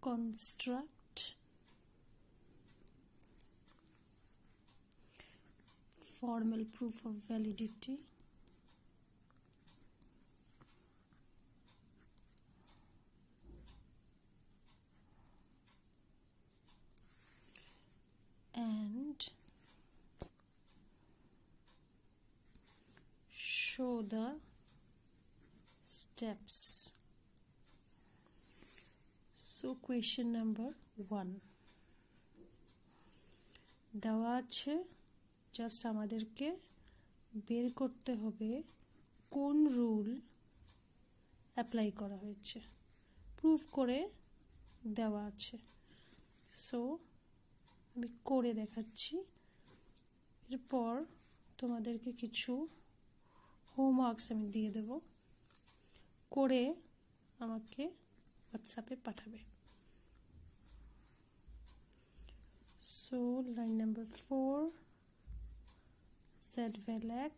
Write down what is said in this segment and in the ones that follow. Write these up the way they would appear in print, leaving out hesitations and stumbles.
construct formal proof of validity and show the steps. So question number 1 দেওয়া আছে, just আমাদেরকে বের করতে হবে কোন রুল অ্যাপ্লাই করা হয়েছে, প্রুফ করে দেওয়া আছে। সো আমি করে দেখাচ্ছি, এরপর তোমাদেরকে কিছু হোমওয়ার্কস আমি দিয়ে দেব, করে আমাকে হোয়াটসঅ্যাপে পাঠাবে। So line number 4 z val x,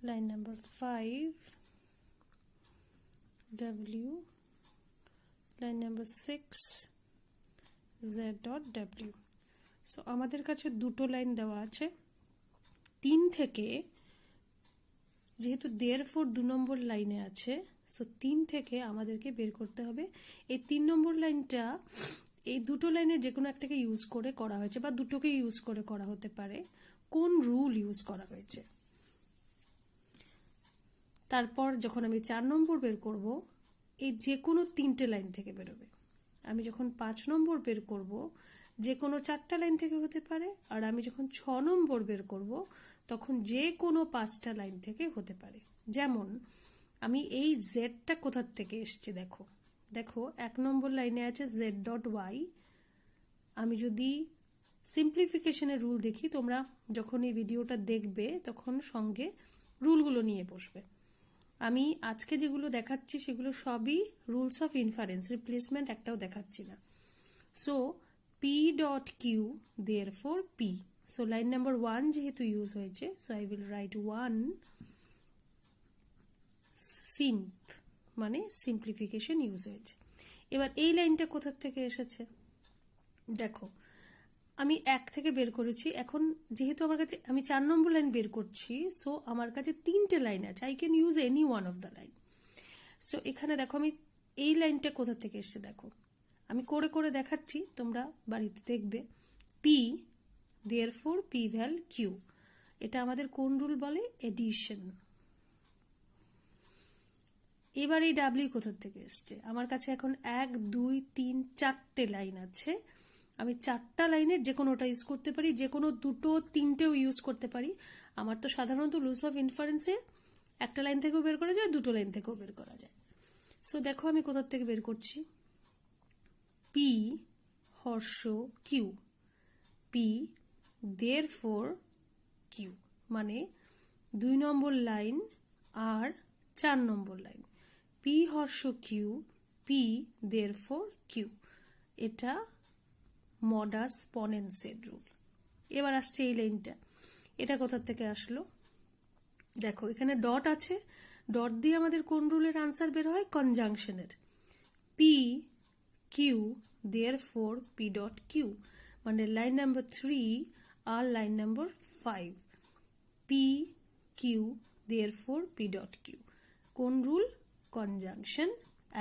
line number 5 w, line number 6 z dot w. So আমাদের কাছে দুটো লাইন দেওয়া আছে, 3 থেকে, যেহেতু therefore 2 নম্বর লাইনে আছে, সো 3 থেকে আমাদেরকে বের করতে হবে এই 3 নম্বর লাইনটা এই দুটো লাইনের যে কোনো একটাকে ইউজ করে করা হয়েছে বা দুটোকে ইউজ করে করা হতে পারে, কোন রুল ইউজ করা হয়েছে। তারপর যখন আমি 4 নম্বর বের করব, এই যে কোনো 3টে লাইন থেকে বেরোবে। আমি যখন 5 নম্বর বের করব, যে কোনো 4টা লাইন থেকে হতে পারে, আর আমি যখন 6 নম্বর বের করব তখন যে কোনো 5টা লাইন থেকে হতে পারে। যেমন আমি এই জেডটা কোথা থেকে এসেছে দেখো, দেখো 1 নম্বর লাইনে আছে z ডট y। আমি যদি সিম্পলিফিকেশনের রুল দেখি, তোমরা যখন এই ভিডিওটা দেখবে তখন সঙ্গে রুলগুলো নিয়ে বসবে। আমি আজকে যেগুলো দেখাচ্ছি সেগুলো সবই রুলস অফ ইনফারেন্স, রিপ্লেসমেন্ট একটাও দেখাচ্ছি না। So p dot Q therefore p, so line number 1 যেহেতু ইউজ হয়েছে, so I will write 1 simp, মানে সিম্পলিফিকেশন ইউজ হয়েছে। এবার এই লাইনটা কোথা থেকে এসেছে দেখো, আমি 1 থেকে বের করেছি। এখন যেহেতু আমার কাছে আমি 4 নম্বর লাইন বের করছি, সো আমার কাছে 3টে লাইন আছে, I can use any one of the line. So এখানে দেখো আমি এই লাইনটা কোথা থেকে এসেছে দেখো, আমি করে করে দেখাচ্ছি, তোমরা বাড়িতে দেখবে। p therefore p val q, এটা আমাদের কোন রুল বলে, এডিশন। এবার এই ডাব্লিউ কোথা থেকে এসছে, আমার কাছে এখন 1 2 3 4টে লাইন আছে, আমি 4টা লাইনের যে কোনোটা ইউজ করতে পারি, যে কোনো 2টো 3টেও ইউজ করতে পারি। আমার তো সাধারণত রুলস অফ ইনফারেন্সে একটা লাইন থেকেও বের করা যায়, দুটো লাইন থেকেও বের করা যায়। সো দেখো আমি কোথা থেকে বের করছি, P Harsh Q, P therefore Q, মানে 2 নম্বর লাইন আর 4 নম্বর line, P Harsh Q, P therefore Q, এটা মডাস পনেন্সের রুল। এবার আসছে এই লাইনটা, এটা কোথা থেকে আসলো দেখো, এখানে ডট আছে, ডট দিয়ে আমাদের কোন রুলের আনসার বের হয়, কনজাংশনের। P Q therefore P dot Q, মানে লাইন নাম্বার 3 আর line number 5, P Q therefore P dot Q, কোন rule, conjunction,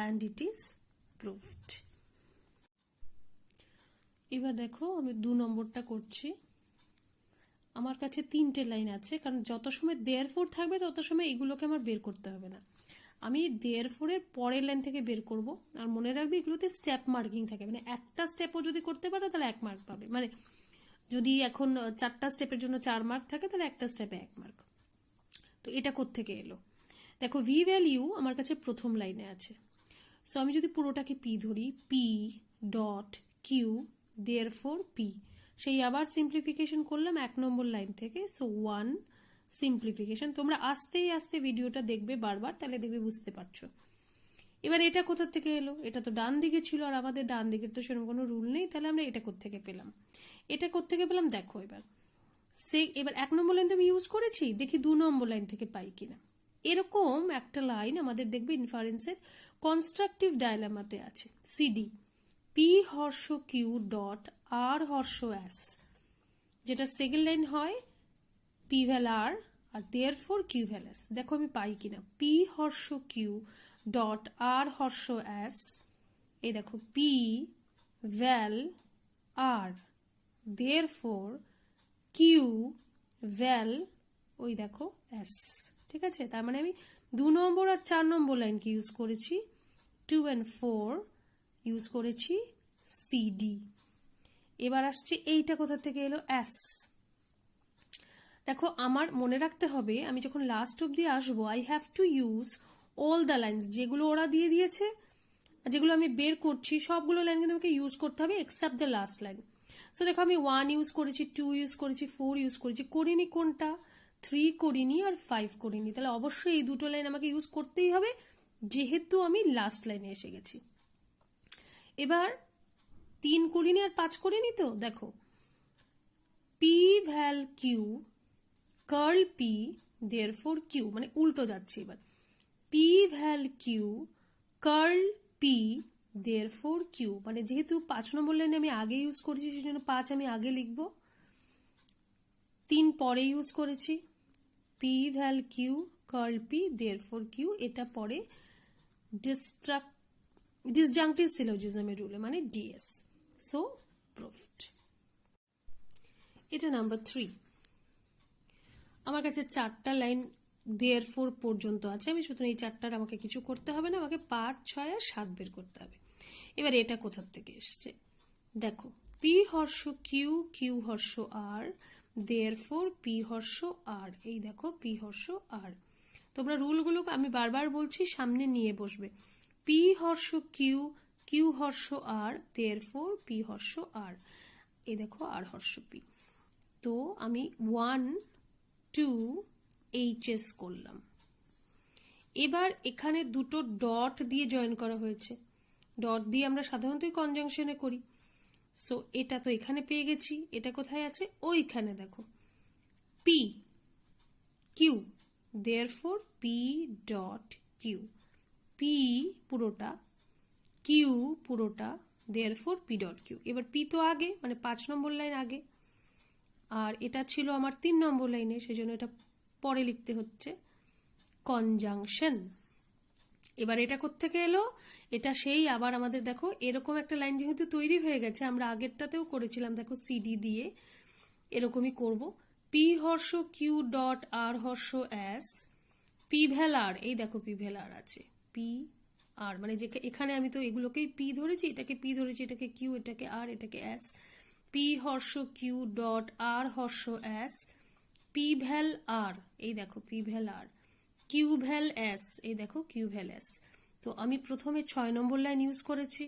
and it is proved. এবার দেখো আমি 2 নম্বরটা করছি, আমার কাছে 3টে লাইন আছে, কারণ যত সময় therefore থাকবে তত সময় এগুলোকে আমার বের করতে হবে না, আমি therefore এর পরের লাইন থেকে বের করব। আর মনে রাখবে এগুলোতে স্টেপ মার্কিং থাকে, মানে একটা স্টেপও যদি করতে পারো তাহলে 1 মার্ক পাবে, মানে যদি এখন 4টা স্টেপের জন্য 4 মার্ক থাকে তাহলে একটা স্টেপে 1 মার্ক। তো এটা কোত্থেকে এলো দেখো, ভি ভ্যালিউ আমার কাছে প্রথম লাইনে আছে, সো আমি যদি পুরোটাকে পি ধরি, P dot Q therefore P, সেই আবার সিম্পলিফিকেশন করলাম 1 নম্বর লাইন থেকে, সো 1 সিম্পলিফিকেশন। তোমরা আস্তে আস্তে ভিডিওটা দেখবে বারবার, তাহলে দেখবে বুঝতে পারছো। এবার এটা কোথা থেকে এলো, এটা তো ডান দিকে ছিল, আর আমাদের ডান দিকের তো সেরকম কোনো রুল নেই, তাহলে আমরা এটা কোত্থেকে পেলাম, এটা কোত্থেকে পেলাম দেখো। এবার 1 নম্বর লাইন তো আমি ইউজ করেছি, দেখি 2 নম্বর লাইন থেকে পাই কিনা। এরকম একটা লাইন আমাদের দেখবে ইনফারেন্সের কনস্ট্রাকটিভ ডায়ালেমাতে আছে। CD P Harsh Q dot R horseshoe S, যেটা সেকেন্ড লাইন হয় পি ভ্যাল আর আর দেয়ারফর কিউ ভ্যাল এস। দেখো আমি পাই কিনা। P Harsh Q dot R horseshoe S, এই দেখো P vel R therefore Q vel ওই দেখো এস। ঠিক আছে, তার মানে আমি 2 নম্বর আর 4 নম্বর লাইনকে ইউজ করেছি, 2 and 4 ইউজ করেছি সিডি। এবার আসছে এইটা কোথা থেকে এলো, এস। দেখো আমার মনে রাখতে হবে আমি যখন লাস্ট অব্দি আসবো I have to use all the lines, যেগুলো ওরা দিয়ে দিয়েছে, যেগুলো আমি বের করছি সবগুলো লাইন কিন্তু আমাকে ইউজ করতে হবে except the last line. So দেখো আমি 1 ইউজ করেছি, 2 ইউজ করেছি, 4 ইউজ করেছি, করিনি কোনটা, 3 করিনি আর 5 করিনি। তাহলে অবশ্যই এই দুটো লাইন আমাকে ইউজ করতেই হবে যেহেতু আমি লাস্ট লাইনে এসে গেছি। এবার 3 করিনি আর 5 করিনি, তো দেখো পি ভ্যাল Q curl P therefore Q, মানে উল্টো যাচ্ছে এবার। পি ভ্যাল Q curl P therefore Q, মানে যেহেতু 5 নম্বর লাইনে আমি আগে ইউজ করেছি সেজন্য 5 আমি আগে লিখবো, 3 পরে ইউজ করেছি। পি ভ্যাল Q curl P therefore Q, এটা পরে ডিসজাংটিভ সিলোজিজমের রুলে, মানে ডিএস। So proved. এটা নাম্বার 3। আমার কাছে 4টা লাইন দেয়ারফর পর্যন্ত আছে, আমি সুতরাং এই 4টার আমাকে কিছু করতে হবে না, আমাকে 5, 6 আর 7 বের করতে হবে। এবার এটা কোথা থেকে এসছে দেখো, P Harsh Q Q Harsh R therefore P Harsh R, এই দেখো পি হর্ষ আর। তোমরা রুলগুলো আমি বারবার বলছি সামনে নিয়ে বসবে। P Harsh Q Q Harsh R therefore P Harsh R, এই দেখো আর হর্ষ পি। তো আমি 1, 2 এইচএস করলাম। এবার এখানে দুটো ডট দিয়ে জয়েন করা হয়েছে, ডট দিয়ে আমরা সাধারণত কনজাংশনে করি। সো এটা তো এখানে পেয়ে গেছি, এটা কোথায় আছে, ওইখানে দেখো P Q therefore P dot Q, P পুরোটা কিউ পুরোটা দেয়ারফর পি ডট কিউ। এবার পি তো আগে, মানে 5 নম্বর লাইন আগে, আর এটা ছিল আমার 3 নম্বর লাইনে, সেজন্য এটা পরে লিখতে হচ্ছে কনজাংশন। এবার এটা কোত্থেকে এলো, এটা সেই আবার আমাদের দেখো এরকম একটা লাইন যেহেতু তৈরি হয়ে গেছে, আমরা আগেরটাতেও করেছিলাম দেখো সিডি দিয়ে, এরকমই করব। P Harsh Q dot R horseshoe S P vel R, এই দেখো পি ভ্যাল আর আছে, পি আর মানে যে এখানে আমি তো এগুলোকেই পি ধরেছি, এটাকে পি ধরেছি, এটাকে কিউ, এটাকে আর, এটাকে S. P Harsh Q dot R horseshoe S P vel R, এই দেখো P vel R, Q vel S, এই দেখো কিউ ভ্যাল এস। তো আমি প্রথমে 6 নম্বর লাইন ইউজ করেছি,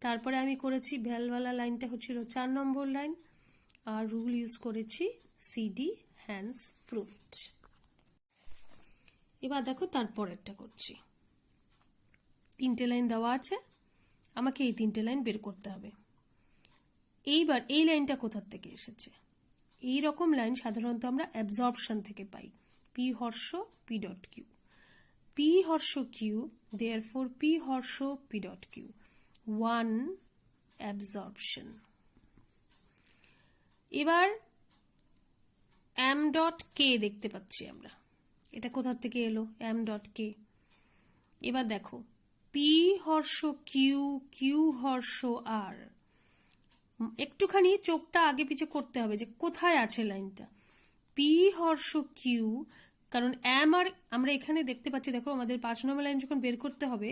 তারপরে আমি করেছি ভ্যালওয়ালা লাইনটা হচ্ছিল 4 নম্বর লাইন, আর রুল ইউজ করেছি সিডি, হ্যান্স প্রুফড। এবার দেখো তারপরেরটা করছি। 3টে লাইন দেওয়া আছে, আমাকে এই 3টে লাইন বের করতে হবে। এইবার এই লাইনটা কোথা থেকে এসেছে, এই রকম লাইন সাধারণত আমরা অ্যাবজর্পশন থেকে পাই। P Harsh P dot Q, P Harsh Q therefore P Harsh P dot Q, 1 absorption. এবার এম ডট কে দেখতে পাচ্ছি আমরা, এটা কোথা থেকে এলো, এম ডট কে। এবার দেখো P Harsh Q Q Harsh R, একটুখানি চোখটা আগে পিছে করতে হবে যে কোথায় আছে লাইনটা। পি হর্ষ কিউ, কারণ এম আর আমরা এখানে দেখতে পাচ্ছি, দেখো আমাদের 5 নম্বর লাইন যখন বের করতে হবে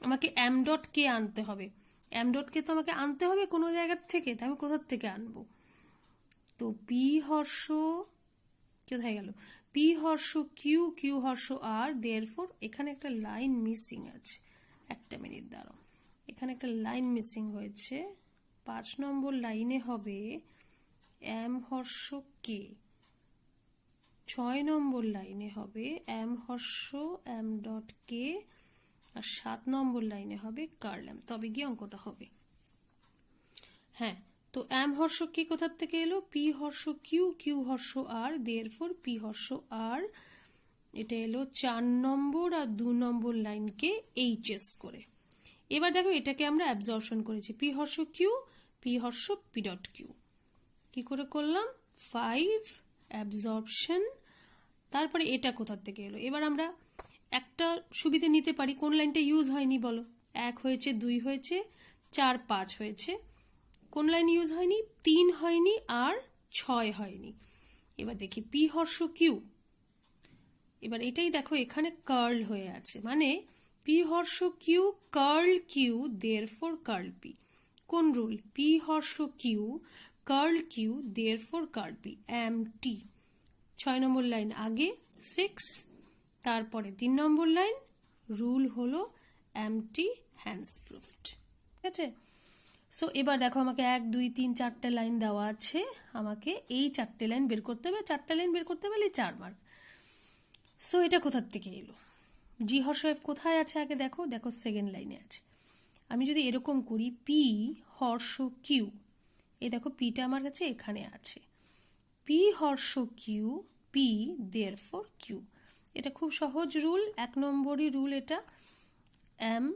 আমাকে এম ডট কে আনতে হবে। এম ডট কে তো আমাকে আনতে হবে কোনো জায়গা থেকে, তা আমি কোথা থেকে আনবো, তো পি হর্ষ কোথায় গেল, P Harsh Q Q Harsh R therefore, এখানে একটা লাইন মিসিং আছে, একটা মিনিট দাঁড়াও, এখানে একটা লাইন মিসিং হয়েছে। 5 নম্বর লাইনে হবে এম হর্ষ কে, 6 নম্বর লাইনে হবে এম হর্ষ এম ডট কে, আর 7 নম্বর লাইনে হবে কার্ল এম, তবে গিয়ে অঙ্কটা হবে। হ্যাঁ, তো এম হর্ষ কে কোথা থেকে এলো, P Harsh Q Q Harsh R therefore P Harsh R এটা এলো 4 নম্বর আর 2 নম্বর লাইনকে এইচএস করে। এবার দেখো এটাকে আমরা অ্যাবজর্পশন করেছি, P Harsh Q, P Harsh P dot Q. কি করে করলাম? 5 অ্যাবজর্পশন। তারপরে এটা কোথা থেকে এলো? এবার আমরা একটা সুবিধা নিতে পারি, কোন লাইনটা ইউজ হয়নি বলো? 1 হয়েছে, 2 হয়েছে, 4 5 হয়েছে। কোন লাইন ইউজ হয়নি? 3 হয়নি আর 6 হয়নি। এবার দেখি পি হর্ষ কিউ। এবার এটাই দেখো এখানে কার্ল হয়ে আছে, মানে P Harsh Q curl Q, therefore curl P. কোন rule? P Harsh Q curl Q, therefore curl P. MT 6 number line আগে 6, তারপরে 3 নম্বর লাইন, রুল হলো এমটি হ্যান্স প্রুফড। ঠিক আছে? সো এবার দেখো আমাকে 1 2 3 4টে লাইন দেওয়া আছে, আমাকে এই 4টে লাইন বের করতে হবে। 4টে লাইন বের করতে পারলে 4 মার্ক। সো এটা কোথার থেকে এলো? জি হর্ষ এফ কোথায় আছে আগে দেখো, দেখো সেকেন্ড লাইনে আছে। আমি যদি এরকম করি পি হর্ষ কিউ, এই দেখো পিটা আমার কাছে এখানে আছে, P Harsh Q P therefore Q. এটা খুব সহজ রুল, 1 নম্বরই রুল এটা, এম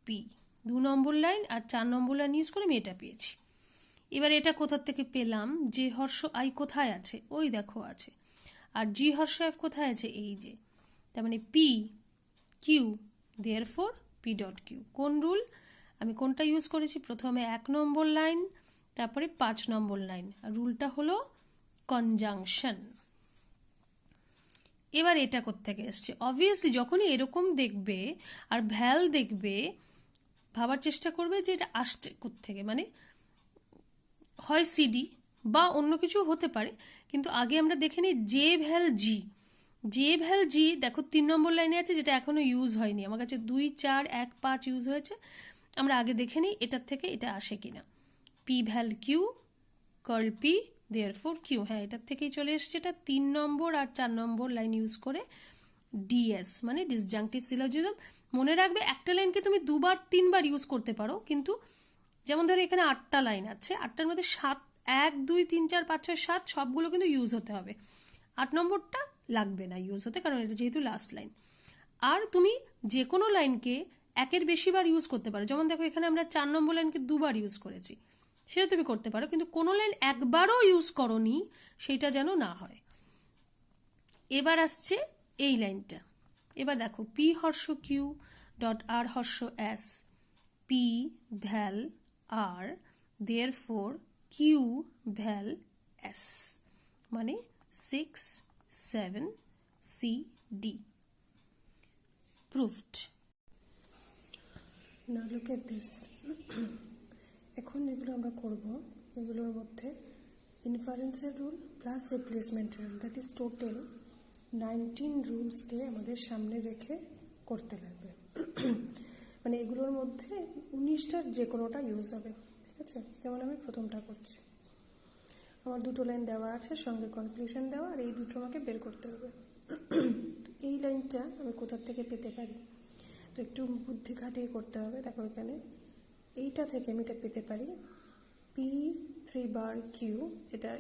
পি। 2 নম্বর লাইন আর 4 নম্বর লাইন ইউজ করে আমি এটা পেয়েছি। এবার এটা কোথার থেকে পেলাম? যে হর্ষ আই কোথায় আছে? ওই দেখো আছে। আর জি হর্ষ এফ কোথায় আছে? এই যে। তার মানে P Q therefore P dot Q. কোন রুল? আমি কোনটা ইউজ করেছি? প্রথমে 1 নম্বর লাইন, তারপরে 5 নম্বর লাইন। আর রুলটা হলো কনজাংশন। এবার এটা কোত্থেকে এসছে? অবভিয়াসলি যখনই এরকম দেখবে আর ভ্যাল দেখবে, ভাবার চেষ্টা করবে যে এটা আসছে কোত্থেকে, মানে হয় সিডি বা অন্য কিছু হতে পারে, কিন্তু আগে আমরা দেখে নিই জে ভ্যাল জি। জে ভ্যাল জি দেখো 3 নম্বর লাইনে আছে, যেটা এখনো ইউজ হয়নি। আমার কাছে 2 4 1 5 ইউজ হয়েছে। আমরা আগে দেখে নিই এটার থেকে এটা আসে কিনা। পি ভ্যাল Q curl P therefore Q. হ্যাঁ, এটার থেকেই চলে এসছে। এটা 3 নম্বর আর 4 নম্বর লাইন ইউজ করে ডিএস মানে ডিসজাংটিভ সিলোজিজম। মনে রাখবে একটা লাইনকে তুমি 2 বার 3 বার ইউজ করতে পারো, কিন্তু যেমন ধরো এখানে 8টা লাইন আছে, 8টার মধ্যে 1 2 3 4 5 6 7 সবগুলো কিন্তু ইউজ হতে হবে। 8 নম্বরটা লাগবে না ইউজ হতে, কারণ এটা যেহেতু লাস্ট লাইন। আর তুমি যে কোনো লাইনকে 1-এর বেশি বার ইউজ করতে পারো। যেমন দেখো এখানে আমরা 4 নম্বর লাইনকে 2 বার ইউজ করেছি, সেটা তুমি করতে পারো, কিন্তু কোনো লাইন একবারও ইউজ করনি সেটা যেন না হয়। এবার আসছে এই লাইনটা। এবার দেখো P Harsh Q dot R horseshoe S, P vel R therefore Q vel S, মানে 6 7 C D. Proved. Now look at this. এখন যেগুলো আমরা করব এগুলোর মধ্যে ইনফারেন্সের রুল প্লাস রিপ্লেসমেন্টের রুল, দ্যাট ইজ টোটাল 19 রুলসকে আমাদের সামনে রেখে করতে লাগবে। মানে এগুলোর মধ্যে 19টার যে কোনোটা ইউজ হবে। ঠিক আছে? যেমন আমি প্রথমটা করছি, আমার 2টো লাইন দেওয়া আছে, সঙ্গে কনক্লুশন দেওয়া, আর এই দুটো আমাকে বের করতে হবে। এই লাইনটা আমি কোথা থেকে পেতে পারি? তো একটু বুদ্ধি খাটিয়ে করতে হবে। দেখো এখানে এইটা থেকে আমি এটা পেতে পারি পি 3 বার কিউ, যেটা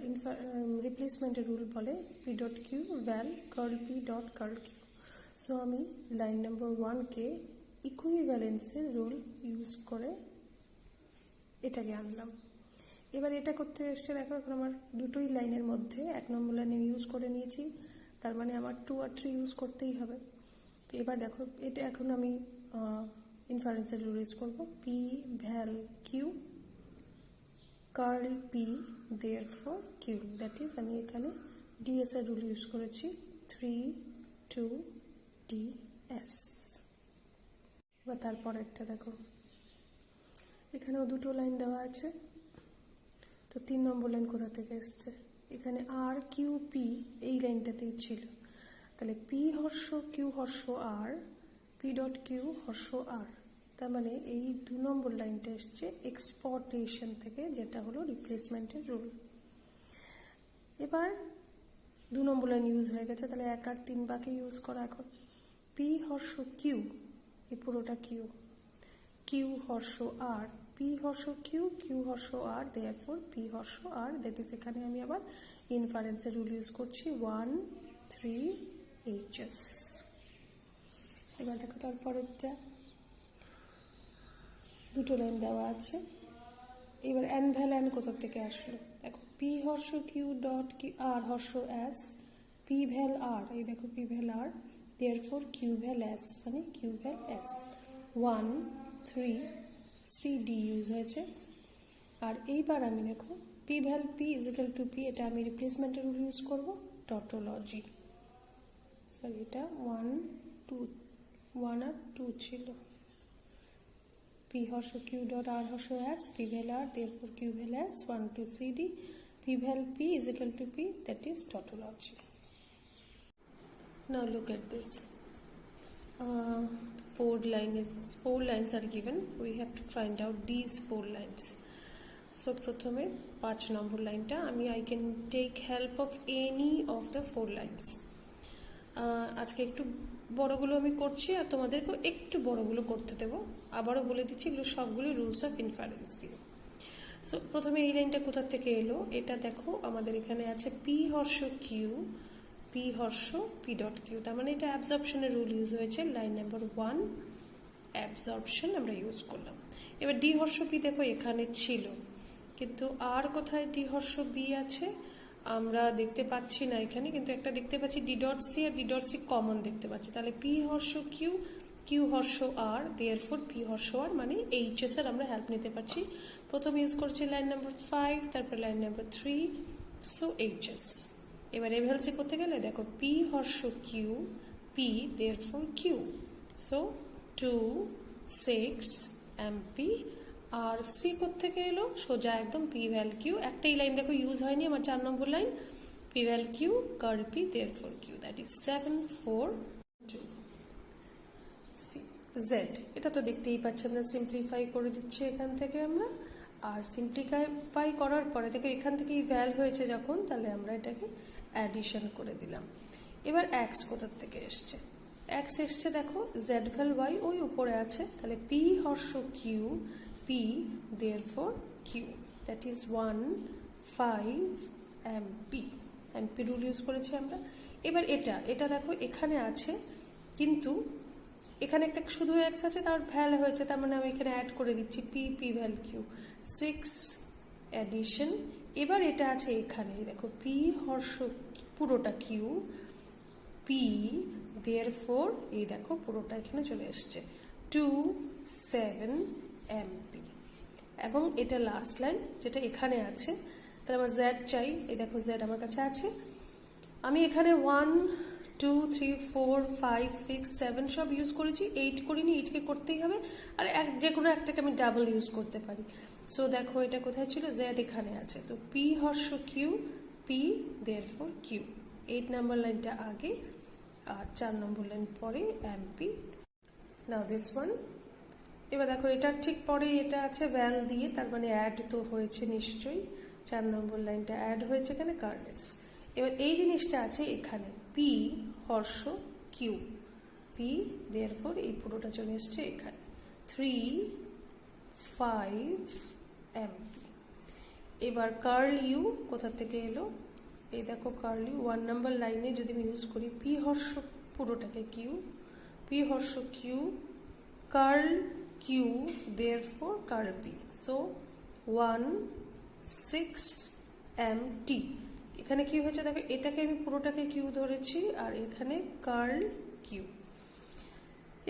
রিপ্লেসমেন্টের রুল বলে P dot Q vel curl P dot curl Q. So আমি লাইন নাম্বার 1কে ইকুইভ্যালেন্সের রুল ইউজ করে এটাকে আনলাম। এবার এটা করতে এসছে, দেখো এখন আমার দুটোই লাইনের মধ্যে 1 নম্বর লাইনে ইউজ করে নিয়েছি, তার মানে আমার 2 আর 3 ইউজ করতেই হবে। তো এবার দেখো এটা এখন আমি ইনফারেন্সের রুল ইউজ করবো, P val Q curl P therefore Q, that is আমি এখানে ডিএস এর রুল ইউজ করেছি 3 2 ডিএস। এবার তারপরেরটা দেখো এখানেও 2টো লাইন দেওয়া আছে, তো 3 নম্বর লাইন কোথা থেকে এসছে? এখানে আর কিউ পি এই লাইনটাতেই ছিল, তাহলে P Harsh Q Harsh R P dot Q Harsh আর, তার মানে এই 2 নম্বর লাইনটা এসছে এক্সপোর্টেশন থেকে, যেটা হলো রিপ্লেসমেন্টের রুল। এবার 2 নম্বর লাইন ইউজ হয়ে গেছে, তাহলে 1 আর 3 বাকি ইউজ করা। এখন পি হর্ষ কিউ, এই পুরোটা Q, Q Harsh R, P Harsh Q Q Harsh R, therefore P Harsh R, that is এখানে আমি আবার ইনফারেন্সের রুল ইউজ করছি 1 3 এইচএস। এবার দেখো তারপরেরটা, দুটো লাইন দেওয়া আছে। এবার এন ভ্যাল এন কোথা থেকে আসলো, দেখো P Harsh Q dot Q R horseshoe S, P vel R, এই দেখো P vel R, therefore Q vel S, মানে Q vel S. 1 3 C D use হয়েছে। আর এইবার আমি দেখো P vel P is equal to P, এটা আমি রিপ্লেসমেন্টের রুল ইউজ করবো, টটোলজি। সরি, এটা 1 2 1 আর 2 ছিল। P Harsh Q dot R Harsh S, P val R, therefore Q val S, 1 to CD, P val P is equal to P, that is tautology. Now look at this. Four lines are given. We have to find out these 4 lines. So প্রথমে 5 নম্বর লাইনটা আমি I can take help of any of the 4 lines. আজকে একটু বড়গুলো আমি করছি আর তোমাদেরকে একটু বড়গুলো করতে দেবো। আবারও বলে দিচ্ছি, এগুলো সবগুলো রুলস অফ ইনফারেন্স দিয়ে। সো প্রথমে এই লাইনটা কোথা থেকে এলো, এটা দেখো আমাদের এখানে আছে P Harsh Q, P Harsh P dot Q, তার মানে এটা অ্যাবজর্পশনের রুল ইউজ হয়েছে। লাইন নাম্বার 1 অ্যাবজর্পশন আমরা ইউজ করলাম। এবার ডি হর্ষ পি দেখো এখানে ছিল, কিন্তু আর কোথায় ডি হর্ষ বি আছে আমরা দেখতে পাচ্ছি না এখানে, কিন্তু একটা দেখতে পাচ্ছি ডি ডট সি, আর ডি ডট সি কমন দেখতে পাচ্ছি। তাহলে P Harsh Q, Q Harsh R, therefore P Harsh R, মানে এইচএস এর আমরা হেল্প নিতে পারছি। প্রথম ইউজ করছি লাইন নাম্বার 5, তারপর লাইন নাম্বার 3, সো এইচএস। এবার এভেলসি করতে গেলে দেখো P Harsh Q, P therefore Q, so 2 6 MP. আর সি থেকে এলো সোজা একদম পি ভ্যাল কিউ, একটাই লাইন দেখো ইউজ হয়নি আমার 4 নম্বর line, P val Q curl P therefore Q, that is 7 4 2 C. জেড এটা তো দেখতেই পাচ্ছি, আমরা সিম্পলিফাই করে দিচ্ছি এখান থেকে আমরা। আর সিম্পলিফাই করার পরে দেখো এখান থেকে ভ্যাল হয়েছে যখন, তাহলে আমরা এটাকে অ্যাডিশন করে দিলাম। এবার এক্স কোথা থেকে এসছে, এক্স এসছে দেখো জেড ভ্যাল ওয়াই ওই উপরে আছে, তাহলে P Harsh Q, P therefore Q, that is 1 5 MP, MP rule use করেছি আমরা। এবার এটা দেখো এখানে আছে, কিন্তু এখানে একটা শুধু এক্স আছে, তার ভ্যাল হয়েছে, তার মানে আমি এখানে অ্যাড করে দিচ্ছি পি, পি ভ্যাল কিউ 6 অ্যাডিশন। এবার এটা আছে এখানে দেখো পি হর্ষ পুরোটা কিউ, পি therefore এই দেখো পুরোটা এখানে চলে এসছে 2 7 MP। এবং এটা লাস্ট লাইন যেটা এখানে আছে, তাহলে আমার জেড চাই, এই দেখো জেড আমার কাছে আছে। আমি এখানে 1 2 3 4 5 6 7 সব ইউজ করেছি, 8 করিনি, 8কে করতেই হবে। আর যে কোনো একটাকে আমি ডাবল ইউজ করতে পারি। সো দেখো এটা কোথায় ছিল, জেড এখানে আছে, তো P Harsh Q, P therefore Q, 8 নম্বর লাইনটা আগে আর 4 নম্বর লাইন পরে এমপি। নাও দিস ওয়ান, এবার দেখো এটার ঠিক পরে এটা আছে ভ্যাল দিয়ে, তার মানে অ্যাড তো হয়েছে নিশ্চয়ই, 4 নম্বর লাইনটা অ্যাড হয়েছে এখানে কার্নেস। এবার এই জিনিসটা আছে এখানে P Harsh Q, P therefore এই পুরোটা চলে এসছে এখানে 3 5 এমপি। এবার কার্ল ইউ কোথা থেকে এলো, এই দেখো কার্ল ইউ 1 নম্বর লাইনে যদি আমি ইউজ করি পি হর্ষ পুরোটাকে Q, P Harsh Q curl Q therefore curl P, so 1 6 MT। এখানে কি হয়েছে দেখো, এটাকে আমি পুরোটাকে কিউ ধরেছি আর এখানে কার্ল কিউ।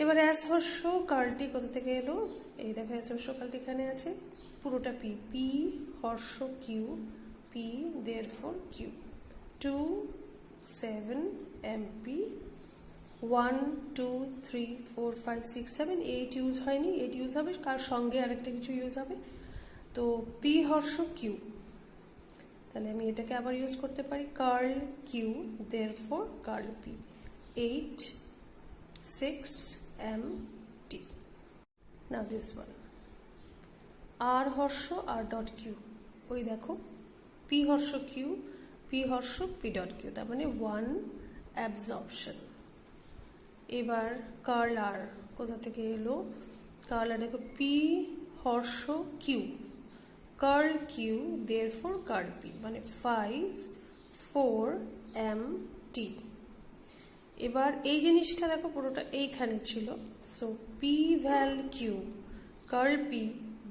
এবার এস হর্ষ কার্লটি কোথা থেকে এলো, এই দেখো এস হর্ষ কার্লটি এখানে আছে, পুরোটা P, P Harsh Q, P therefore Q 2 7 MP। 1 2 3 4 5 6 7 8 use হয়নি, 8 ইউজ হবে, কার সঙ্গে আরেকটা কিছু ইউজ হবে, তো পি হর্ষ কিউ, তাহলে আমি এটাকে আবার ইউজ করতে পারি curl Q therefore curl P 8 6 MT। Now this one R হর্ষ আর ডট কিউ, ওই দেখো P Harsh Q, P Harsh P dot Q, তার মানে 1 অ্যাবজর্পশন। এবার কার্ল আর কোথা থেকে এলো, কার্ল আর দেখো P Harsh Q, curl Q therefore curl P, মানে 5 4 MT। এবার এই জিনিসটা দেখো পুরোটা এইখানে ছিল, সো পি ভ্যাল Q curl P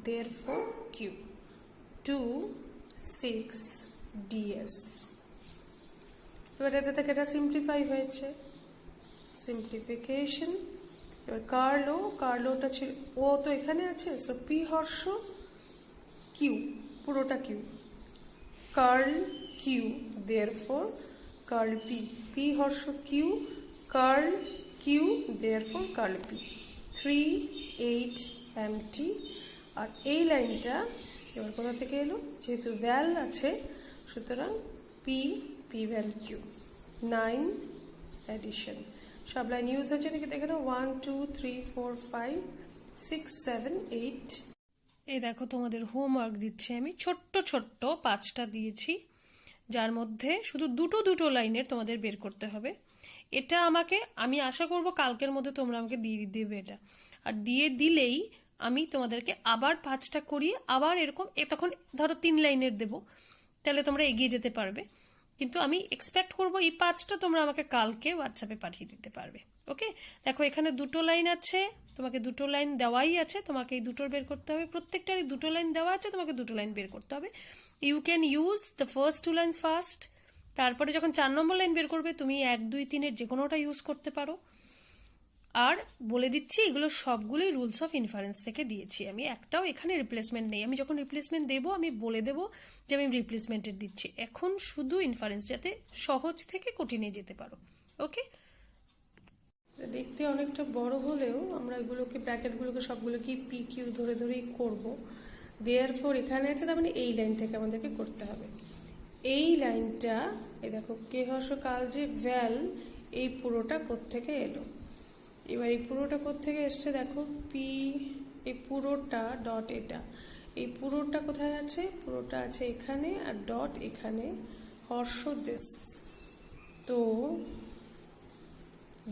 therefore Q 2 6 ds। এবার এটা থেকে এটা সিম্পলিফাই হয়েছে, সিম্পলিফিকেশন। এবার কার্লোটা ছিল, ও তো এখানে আছে, সো পি হর্ষ কিউ পুরোটা Q curl Q therefore curl P, P Harsh Q curl Q therefore curl P 3 8 MT. আর এই লাইনটা এবার কোথা থেকে এলো, যেহেতু ভ্যাল আছে সুতরাং পি ভ্যাল কিউ 9 এডিশন। সব লাইন ইউজ হচ্ছে নাকি দেখে নাও, 1 2 3 4 5 6 7 8। এই দেখো তোমাদের হোমওয়ার্ক দিচ্ছি আমি, ছোট্ট ছোট্ট 5টা দিয়েছি, যার মধ্যে শুধু দুটো লাইনের তোমাদের বের করতে হবে। এটা আমি আশা করব কালকের মধ্যে তোমরা আমাকে দিয়ে দেবে এটা, আর দিয়ে দিলেই আমি তোমাদেরকে আবার 5টা করিয়ে আবার এরকম, তখন ধরো 3 লাইনের দেবো, তাহলে তোমরা এগিয়ে যেতে পারবে। কিন্তু আমি এক্সপেক্ট করবো এই 5টা তোমরা আমাকে কালকে হোয়াটসঅ্যাপে পাঠিয়ে দিতে পারবে। ওকে, দেখো এখানে 2টো লাইন আছে, তোমাকে 2টো লাইন দেওয়াই আছে, তোমাকে এই দুটোর বের করতে হবে, প্রত্যেকটারই 2টো লাইন দেওয়া আছে, তোমাকে 2টো লাইন বের করতে হবে। You can use the first 2 lines first, তারপরে যখন 4 নম্বর লাইন বের করবে তুমি 1 2 3 যে কোনোটা ইউজ করতে পারো। আর বলে দিচ্ছি এগুলো সবগুলোই রুলস অফ ইনফারেন্স থেকে দিয়েছি আমি, একটাও এখানে রিপ্লেসমেন্ট নেই। আমি যখন রিপ্লেসমেন্ট দেবো আমি বলে দেবো যে আমি রিপ্লেসমেন্টের দিচ্ছি, এখন শুধু ইনফারেন্স, যাতে সহজ থেকে কঠিনে যেতে পারো। ওকে, দেখতে অনেকটা বড় হলেও আমরা এগুলোকে ব্র্যাকেটগুলোকে সবগুলোকে পি কিউ ধরে ধরেই করবো। দেয়ারফর এখানে আছে, তার মানে এই লাইন থেকে আমাদেরকে করতে হবে। এই লাইনটা এই দেখো কে হর্ষ কাল যে ভ্যাল, এই পুরোটা কোত্থেকে এলো, এবার এই পুরোটা কোত্থেকে এসছে দেখো, পি এই পুরোটা ডট, এটা এই পুরোটা কোথায় আছে, পুরোটা আছে এখানে, আর ডট এখানে, হর্ষ দিস। তো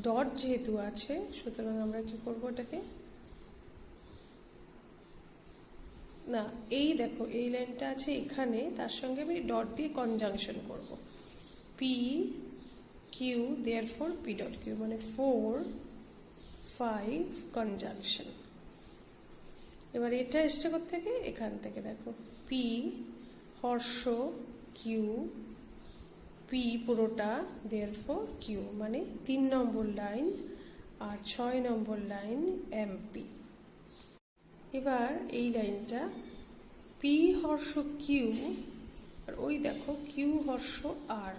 ডট যেহেতু আছে সুতরাং আমরা কি করবো এটাকে, না এই দেখো এই লাইনটা আছে এখানে, তার সঙ্গে আমি ডট দিয়ে কনজাংশন করব, P Q therefore P dot Q, মানে 4 5 কনজাংশন। এবার এটা এসছে থেকে এখান থেকে দেখো পি হর্ষ কিউ, পি পুরোটা দেয়ারফর কিউ, মানে 3 নম্বর লাইন আর 6 নম্বর লাইন এমপি। এবার এই লাইনটা পি হর্ষ কিউ, আর ওই দেখো Q Harsh R,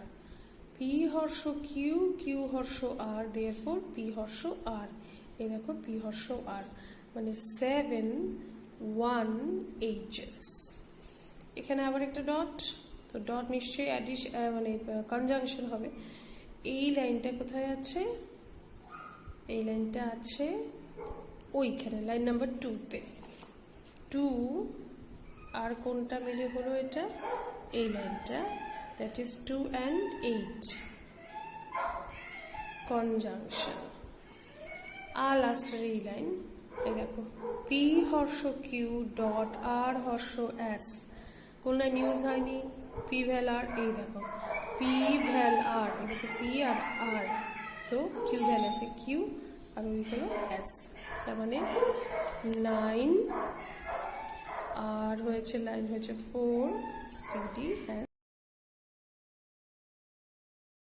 P Harsh Q Q Harsh R therefore P Harsh R, এই দেখো পি হর্ষ আর, মানে 7 1 HS। এখানে আবার একটা ডট, তো ডট নিশ্চয়ই মানে কনজাংশন হবে। এই লাইনটা কোথায় আছে, এই লাইনটা আছে ওইখানে লাইন নাম্বার 2-তে, 2 আর কোনটা মিলে হলো এটা, এই লাইনটা, দ্যাট ইজ 2 and 8 কনজাংশন। আর লাস্টের এই লাইন, এই দেখো P Harsh Q dot R horseshoe S, কোন লাইন ইউজ হয়নি, পি ভ্যাল আর, এই দেখো পি ভ্যাল আর, এই দেখো পি আর আর, তো কিউ ভ্যাল আছে কিউ, আর ওই হলো এস, তার মানে 9 আর হয়েছে লাইন হয়েছে 4 CD